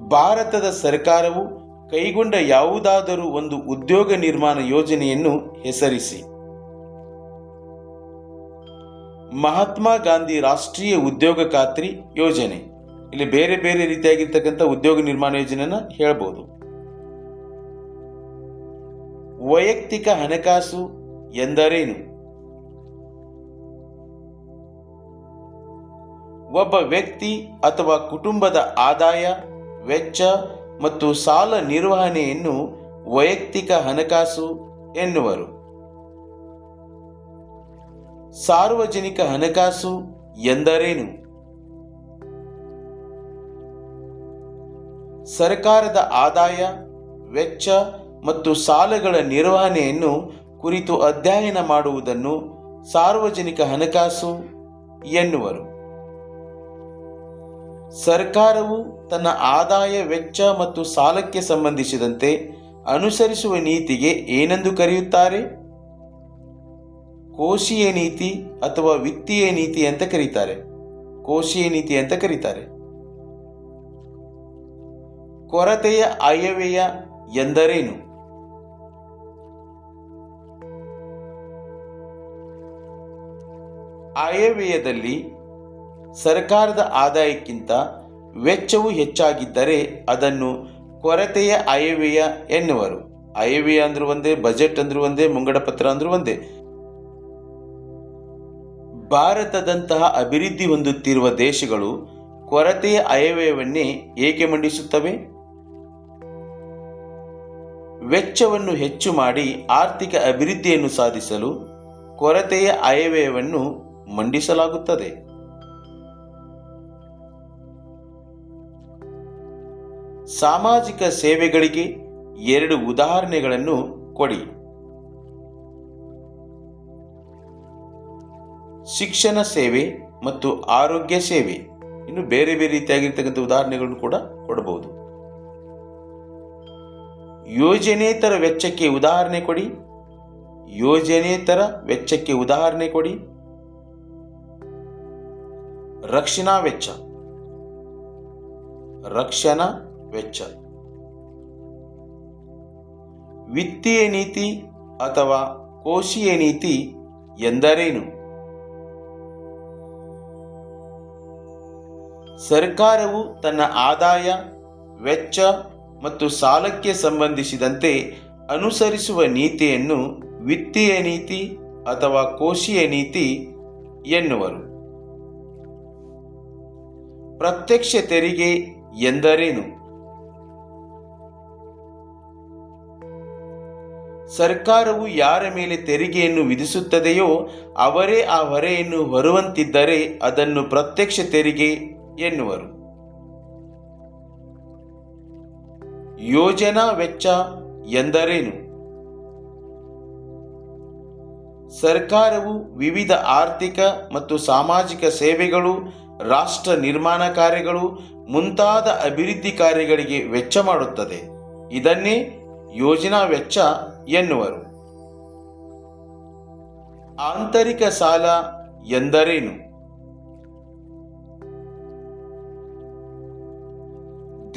ಭಾರತದ ಸರ್ಕಾರವು ಕೈಗೊಂಡ ಯಾವುದಾದರೂ ಒಂದು ಉದ್ಯೋಗ ನಿರ್ಮಾಣ ಯೋಜನೆಯನ್ನು ಹೆಸರಿಸಿ. ಮಹಾತ್ಮ ಗಾಂಧಿ ರಾಷ್ಟ್ರೀಯ ಉದ್ಯೋಗ ಖಾತ್ರಿ ಯೋಜನೆ. ಇಲ್ಲಿ ಬೇರೆ ಬೇರೆ ರೀತಿಯಾಗಿರ್ತಕ್ಕಂಥ ಉದ್ಯೋಗ ನಿರ್ಮಾಣ ಯೋಜನೆಯನ್ನ ಹೇಳ್ಬೋದು. ವೈಯಕ್ತಿಕ ಹಣಕಾಸು ಎಂದರೇನು? ಒಬ್ಬ ವ್ಯಕ್ತಿ ಅಥವಾ ಕುಟುಂಬದ ಆದಾಯ, ವೆಚ್ಚ ಮತ್ತು ಸಾಲ ನಿರ್ವಹಣೆಯನ್ನು ವೈಯಕ್ತಿಕ ಹಣಕಾಸು ಎನ್ನುವರು. ಸಾರ್ವಜನಿಕ ಹಣಕಾಸು ಎಂದರೇನು? ಸರ್ಕಾರದ ಆದಾಯ, ವೆಚ್ಚ ಮತ್ತು ಸಾಲಗಳ ನಿರ್ವಹಣೆಯನ್ನು ಕುರಿತು ಅಧ್ಯಯನ ಮಾಡುವುದನ್ನು ಸಾರ್ವಜನಿಕ ಹಣಕಾಸು ಎನ್ನುವರು. ಸರ್ಕಾರವು ತನ್ನ ಆದಾಯ, ವೆಚ್ಚ ಮತ್ತು ಸಾಲಕ್ಕೆ ಸಂಬಂಧಿಸಿದಂತೆ ಅನುಸರಿಸುವ ನೀತಿಗೆ ಏನೆಂದು ಕರೆಯುತ್ತಾರೆ? ಕೋಶೀಯ ನೀತಿ ಅಥವಾ ವಿತ್ತೀಯ ನೀತಿ ಅಂತ ಕರೀತಾರೆ. ಕೋಶೀಯ ನೀತಿ ಅಂತ ಕರೀತಾರೆ. ಕೊರತೆಯ ಆಯವ್ಯಯ ಎಂದರೇನು? ಆಯವ್ಯಯದಲ್ಲಿ ಸರ್ಕಾರದ ಆದಾಯಕ್ಕಿಂತ ವೆಚ್ಚವು ಹೆಚ್ಚಾಗಿದ್ದರೆ ಅದನ್ನು ಕೊರತೆಯ ಆಯವ್ಯಯ ಎನ್ನುವರು. ಆಯವ್ಯಯ ಅಂದ್ರೂ ಒಂದೇ, ಬಜೆಟ್ ಅಂದ್ರೂ ಒಂದೇ, ಮುಂಗಡ ಪತ್ರ ಅಂದ್ರೂ ಒಂದೇ. ಭಾರತದಂತಹ ಅಭಿವೃದ್ಧಿ ಹೊಂದುತ್ತಿರುವ ದೇಶಗಳು ಕೊರತೆಯ ಆಯವ್ಯಯವನ್ನೇ ಏಕೆ ಮಂಡಿಸುತ್ತವೆ? ವೆಚ್ಚವನ್ನು ಹೆಚ್ಚು ಮಾಡಿ ಆರ್ಥಿಕ ಅಭಿವೃದ್ಧಿಯನ್ನು ಸಾಧಿಸಲು ಕೊರತೆಯ ಆಯವ್ಯಯವನ್ನು ಮಂಡಿಸಲಾಗುತ್ತದೆ. ಸಾಮಾಜಿಕ ಸೇವೆಗಳಿಗೆ 2 ಉದಾಹರಣೆಗಳನ್ನು ಕೊಡಿ. ಶಿಕ್ಷಣ ಸೇವೆ ಮತ್ತು ಆರೋಗ್ಯ ಸೇವೆ. ಇನ್ನು ಬೇರೆ ಬೇರೆ ರೀತಿಯಾಗಿರ್ತಕ್ಕಂಥ ಉದಾಹರಣೆಗಳನ್ನು ಕೂಡ ಕೊಡಬಹುದು. ಯೋಜನೇತರ ವೆಚ್ಚಕ್ಕೆ ಉದಾಹರಣೆ ಕೊಡಿ. ಯೋಜನೇತರ ವೆಚ್ಚಕ್ಕೆ ಉದಾಹರಣೆ ಕೊಡಿ. ರಕ್ಷಣಾ ವೆಚ್ಚ. ರಕ್ಷಣಾ ವೆಚ್ಚ. ವಿತ್ತೀಯ ನೀತಿ ಅಥವಾ ಕೋಶೀಯ ನೀತಿ ಎಂದರೇನು? ಸರ್ಕಾರವು ತನ್ನ ಆದಾಯ, ವೆಚ್ಚ ಮತ್ತು ಸಾಲಕ್ಕೆ ಸಂಬಂಧಿಸಿದಂತೆ ಅನುಸರಿಸುವ ನೀತಿಯನ್ನು ವಿತ್ತೀಯ ನೀತಿ ಅಥವಾ ಕೋಶೀಯ ನೀತಿ ಎನ್ನುವರು. ಪ್ರತ್ಯಕ್ಷ ತೆರಿಗೆ ಎಂದರೇನು? ಸರ್ಕಾರವು ಯಾರ ಮೇಲೆ ತೆರಿಗೆಯನ್ನು ವಿಧಿಸುತ್ತದೆಯೋ ಅವರೇ ಆ ಹೊರೆಯನ್ನು ಹೊರುವಂತಿದ್ದರೆ ಅದನ್ನು ಪ್ರತ್ಯಕ್ಷ ತೆರಿಗೆ ಎನ್ನುವರು. ಯೋಜನಾ ವೆಚ್ಚ ಎಂದರೇನು? ಸರ್ಕಾರವು ವಿವಿಧ ಆರ್ಥಿಕ ಮತ್ತು ಸಾಮಾಜಿಕ ಸೇವೆಗಳು, ರಾಷ್ಟ್ರ ನಿರ್ಮಾಣ ಕಾರ್ಯಗಳು ಮುಂತಾದ ಅಭಿವೃದ್ಧಿ ಕಾರ್ಯಗಳಿಗೆ ವೆಚ್ಚ ಮಾಡುತ್ತದೆ. ಇದನ್ನೇ ಯೋಜನಾ ವೆಚ್ಚ ಎನ್ನುವರು. ಆಂತರಿಕ ಸಾಲ ಎಂದರೇನು?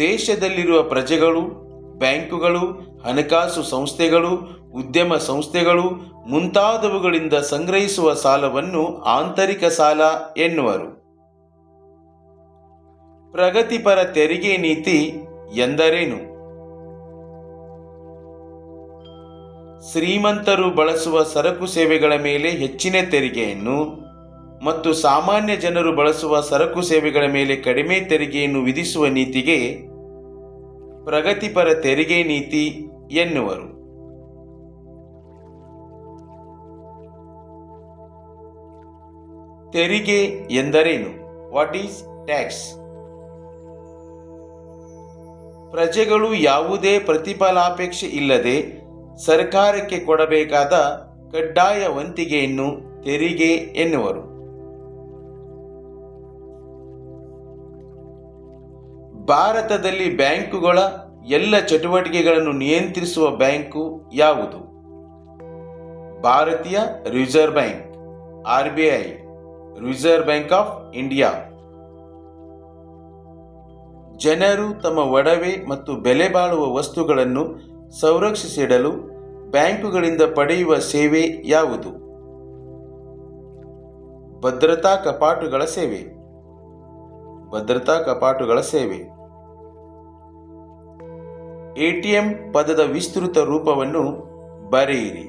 ದೇಶದಲ್ಲಿರುವ ಪ್ರಜೆಗಳು, ಬ್ಯಾಂಕುಗಳು, ಹಣಕಾಸು ಸಂಸ್ಥೆಗಳು, ಉದ್ಯಮ ಸಂಸ್ಥೆಗಳು ಮುಂತಾದವುಗಳಿಂದ ಸಂಗ್ರಹಿಸುವ ಸಾಲವನ್ನು ಆಂತರಿಕ ಸಾಲ ಎನ್ನುವರು. ಪ್ರಗತಿಪರ ತೆರಿಗೆ ನೀತಿ ಎಂದರೇನು? ಶ್ರೀಮಂತರು ಬಳಸುವ ಸರಕು ಸೇವೆಗಳ ಮೇಲೆ ಹೆಚ್ಚಿನ ತೆರಿಗೆಯನ್ನು ಮತ್ತು ಸಾಮಾನ್ಯ ಜನರು ಬಳಸುವ ಸರಕು ಸೇವೆಗಳ ಮೇಲೆ ಕಡಿಮೆ ತೆರಿಗೆಯನ್ನು ವಿಧಿಸುವ ನೀತಿಗೆ ಪ್ರಗತಿಪರ ತೆರಿಗೆ ನೀತಿ ಎನ್ನುವರು. ತೆರಿಗೆ ಎಂದರೇನು? What is tax? ಪ್ರಜೆಗಳು ಯಾವುದೇ ಪ್ರತಿಫಲಾಪೇಕ್ಷೆ ಇಲ್ಲದೆ ಸರ್ಕಾರಕ್ಕೆ ಕೊಡಬೇಕಾದ ಕಡ್ಡಾಯ ವಂತಿಗೆಯನ್ನು ತೆರಿಗೆ ಎನ್ನುವರು. ಭಾರತದಲ್ಲಿ ಬ್ಯಾಂಕುಗಳ ಎಲ್ಲ ಚಟುವಟಿಕೆಗಳನ್ನು ನಿಯಂತ್ರಿಸುವ ಬ್ಯಾಂಕು ಯಾವುದು? ಭಾರತೀಯ reserve bank, RBI, reserve bank of India. ಜನರು ತಮ್ಮ ಒಡವೆ ಮತ್ತು ಬೆಲೆ ಬಾಳುವ ವಸ್ತುಗಳನ್ನು ಸಂರಕ್ಷಿಸಿಡಲು ಬ್ಯಾಂಕುಗಳಿಂದ ಪಡೆಯುವ ಸೇವೆ ಯಾವುದು? ಭದ್ರತಾ ಕಪಾಟುಗಳ ಸೇವೆ. ಭದ್ರತಾ ಕಪಾಟುಗಳ ಸೇವೆ. ATM ಪದದ ವಿಸ್ತೃತ ರೂಪವನ್ನು ಬರೆಯಿರಿ.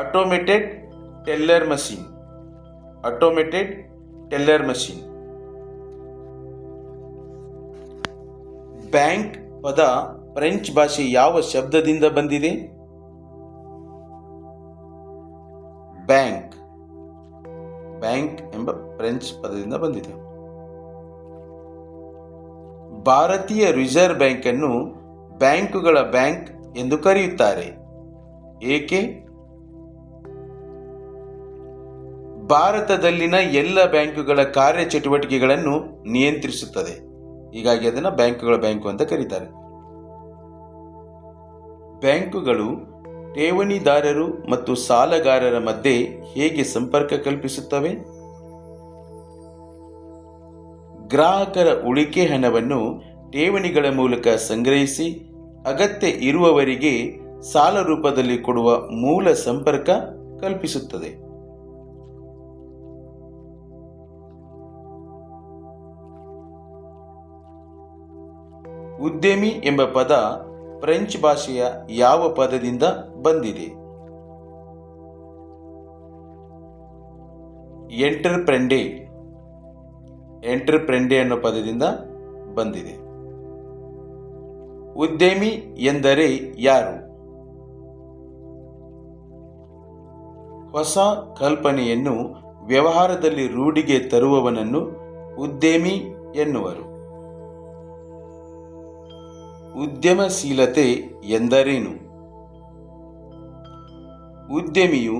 Automated teller machine. Automated teller machine. Bank ಪದ ಫ್ರೆಂಚ್ ಭಾಷೆ ಯಾವ ಶಬ್ದದಿಂದ ಬಂದಿದೆ? ಬ್ಯಾಂಕ್. ಬ್ಯಾಂಕ್ ಎಂಬ ಫ್ರೆಂಚ್ ಪದದಿಂದ ಬಂದಿದೆ. ಭಾರತೀಯ ರಿಸರ್ವ್ ಬ್ಯಾಂಕ್ ಅನ್ನು ಬ್ಯಾಂಕುಗಳ ಬ್ಯಾಂಕ್ ಎಂದು ಕರೆಯುತ್ತಾರೆ. ಏಕೆ? ಭಾರತದಲ್ಲಿನ ಎಲ್ಲ ಬ್ಯಾಂಕುಗಳ ಕಾರ್ಯಚಟುವಟಿಕೆಗಳನ್ನು ನಿಯಂತ್ರಿಸುತ್ತದೆ. ಹೀಗಾಗಿ ಅದನ್ನು ಬ್ಯಾಂಕುಗಳ ಬ್ಯಾಂಕು ಅಂತ ಕರೀತಾರೆ. ಬ್ಯಾಂಕುಗಳು ಠೇವಣಿದಾರರು ಮತ್ತು ಸಾಲಗಾರರ ಮಧ್ಯೆ ಹೇಗೆ ಸಂಪರ್ಕ ಕಲ್ಪಿಸುತ್ತವೆ? ಗ್ರಾಹಕರ ಉಳಿಕೆ ಹಣವನ್ನು ಠೇವಣಿಗಳ ಮೂಲಕ ಸಂಗ್ರಹಿಸಿ ಅಗತ್ಯ ಇರುವವರಿಗೆ ಸಾಲ ರೂಪದಲ್ಲಿ ಕೊಡುವ ಮೂಲ ಸಂಪರ್ಕ ಕಲ್ಪಿಸುತ್ತದೆ. ಉದ್ಯಮಿ ಎಂಬ ಪದ ಫ್ರೆಂಚ್ ಭಾಷೆಯ ಯಾವ ಪದದಿಂದ ಬಂದಿದೆ? ಎಂಟರ್ಪ್ರೆಂಡೆ ಅನ್ನೋ ಪದದಿಂದ ಬಂದಿದೆ. ಉದ್ಯಮಿ ಎಂದರೆ ಯಾರು? ಹೊಸ ಕಲ್ಪನೆಯನ್ನು ವ್ಯವಹಾರದಲ್ಲಿ ರೂಢಿಗೆ ತರುವವನನ್ನು ಉದ್ಯಮಿ ಎನ್ನುವರು. ಉದ್ಯಮಶೀಲತೆ ಎಂದರೇನು? ಉದ್ಯಮಿಯು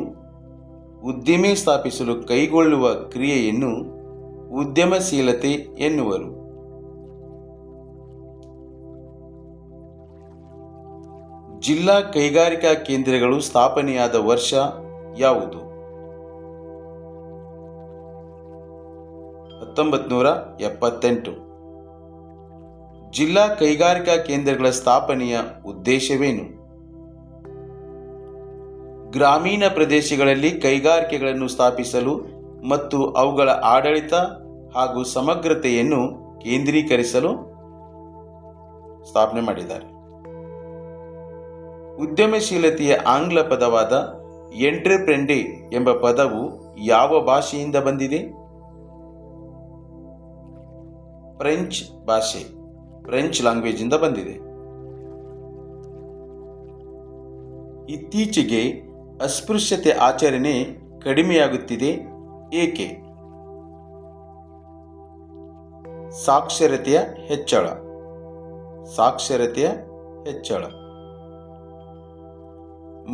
ಉದ್ದಿಮೆ ಸ್ಥಾಪಿಸಲು ಕೈಗೊಳ್ಳುವ ಕ್ರಿಯೆಯನ್ನು ಉದ್ಯಮಶೀಲತೆ ಎನ್ನುವರು. ಜಿಲ್ಲಾ ಕೈಗಾರಿಕಾ ಕೇಂದ್ರಗಳು ಸ್ಥಾಪನೆಯಾದ ವರ್ಷ ಯಾವುದು? 1978. ಜಿಲ್ಲಾ ಕೈಗಾರಿಕಾ ಕೇಂದ್ರಗಳ ಸ್ಥಾಪನೆಯ ಉದ್ದೇಶವೇನು? ಗ್ರಾಮೀಣ ಪ್ರದೇಶಗಳಲ್ಲಿ ಕೈಗಾರಿಕೆಗಳನ್ನು ಸ್ಥಾಪಿಸಲು ಮತ್ತು ಅವುಗಳ ಆಡಳಿತ ಹಾಗೂ ಸಮಗ್ರತೆಯನ್ನು ಕೇಂದ್ರೀಕರಿಸಲು ಸ್ಥಾಪನೆ ಮಾಡಿದ್ದಾರೆ. ಉದ್ಯಮಶೀಲತೆಯ ಆಂಗ್ಲ ಪದವಾದ ಎಂಟ್ರೆಪ್ರೆಂಡೆ ಎಂಬ ಪದವು ಯಾವ ಭಾಷೆಯಿಂದ ಬಂದಿದೆ? ಫ್ರೆಂಚ್ ಭಾಷೆ, ಫ್ರೆಂಚ್ ಲ್ಯಾಂಗ್ವೇಜ್ ಇಂದ ಬಂದಿದೆ. ಇತ್ತೀಚೆಗೆ ಅಸ್ಪೃಶ್ಯತೆ ಆಚರಣೆ ಕಡಿಮೆಯಾಗುತ್ತಿದೆ, ಏಕೆ? ಸಾಕ್ಷರತೆಯ ಹೆಚ್ಚಳ.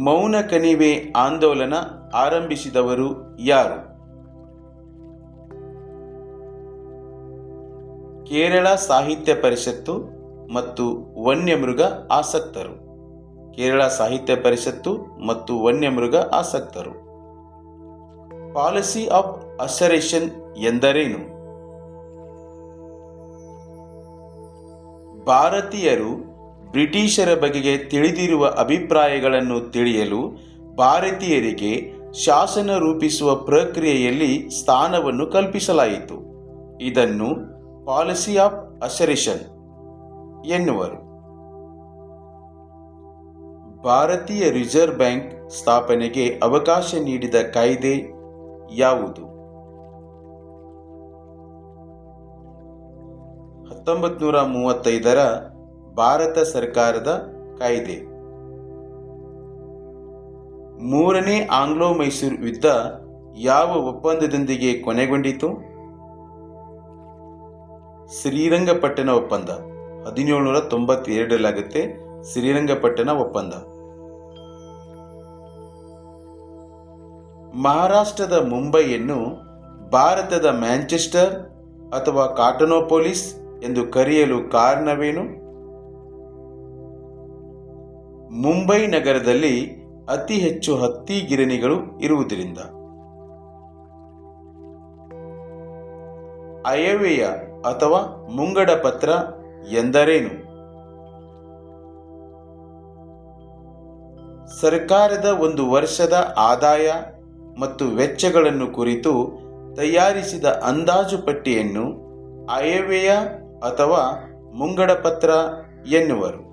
ಮೌನ ಕಣಿವೆ ಆಂದೋಲನ ಆರಂಭಿಸಿದವರು ಯಾರು? ಕೇರಳ ಸಾಹಿತ್ಯ ಪರಿಷತ್ತು ಮತ್ತು ವನ್ಯಮೃಗ ಆಸಕ್ತರು. ಪಾಲಿಸಿ ಆಫ್ ಅಸರೇಷನ್ ಎಂದರೇನು? ಭಾರತೀಯರು ಬ್ರಿಟಿಷರ ಬಗೆಗೆ ತಿಳಿದಿರುವ ಅಭಿಪ್ರಾಯಗಳನ್ನು ತಿಳಿಯಲು ಭಾರತೀಯರಿಗೆ ಶಾಸನ ರೂಪಿಸುವ ಪ್ರಕ್ರಿಯೆಯಲ್ಲಿ ಸ್ಥಾನವನ್ನು ಕಲ್ಪಿಸಲಾಯಿತು. ಇದನ್ನು ಪಾಲಿಸಿ ಆಫ್ ಅಸರೇಷನ್ ಎನ್ನುವರು. ಭಾರತೀಯ ರಿಸರ್ವ್ ಬ್ಯಾಂಕ್ ಸ್ಥಾಪನೆಗೆ ಅವಕಾಶ ನೀಡಿದ ಕಾಯ್ದೆ ಯಾವುದು? 1935ರ ಭಾರತ ಸರ್ಕಾರದ ಕಾಯ್ದೆ. ಮೂರನೇ ಆಂಗ್ಲೋ ಮೈಸೂರು ಯುದ್ಧ ಯಾವ ಒಪ್ಪಂದದೊಂದಿಗೆ ಕೊನೆಗೊಂಡಿತು? ಶ್ರೀರಂಗಪಟ್ಟಣ ಒಪ್ಪಂದ. 1792 ಶ್ರೀರಂಗಪಟ್ಟಣ ಒಪ್ಪಂದ. ಮಹಾರಾಷ್ಟ್ರದ ಮುಂಬೈಯನ್ನು ಭಾರತದ ಮ್ಯಾಂಚೆಸ್ಟರ್ ಅಥವಾ ಕಾಟನೋಪೊಲಿಸ್ ಎಂದು ಕರೆಯಲು ಕಾರಣವೇನು? ಮುಂಬೈ ನಗರದಲ್ಲಿ ಅತಿ ಹೆಚ್ಚು ಹತ್ತಿ ಗಿರಣಿಗಳು ಇರುವುದರಿಂದ. ಅಯವ್ಯಯ ಅಥವಾ ಮುಂಗಡ ಪತ್ರ ಎಂದರೇನು? ಸರ್ಕಾರದ ಒಂದು ವರ್ಷದ ಆದಾಯ ಮತ್ತು ವೆಚ್ಚಗಳನ್ನು ಕುರಿತು ತಯಾರಿಸಿದ ಅಂದಾಜು ಪಟ್ಟಿಯನ್ನು ಅಯವ್ಯಯ ಅಥವಾ ಮುಂಗಡ ಪತ್ರ ಎನ್ನುವರು.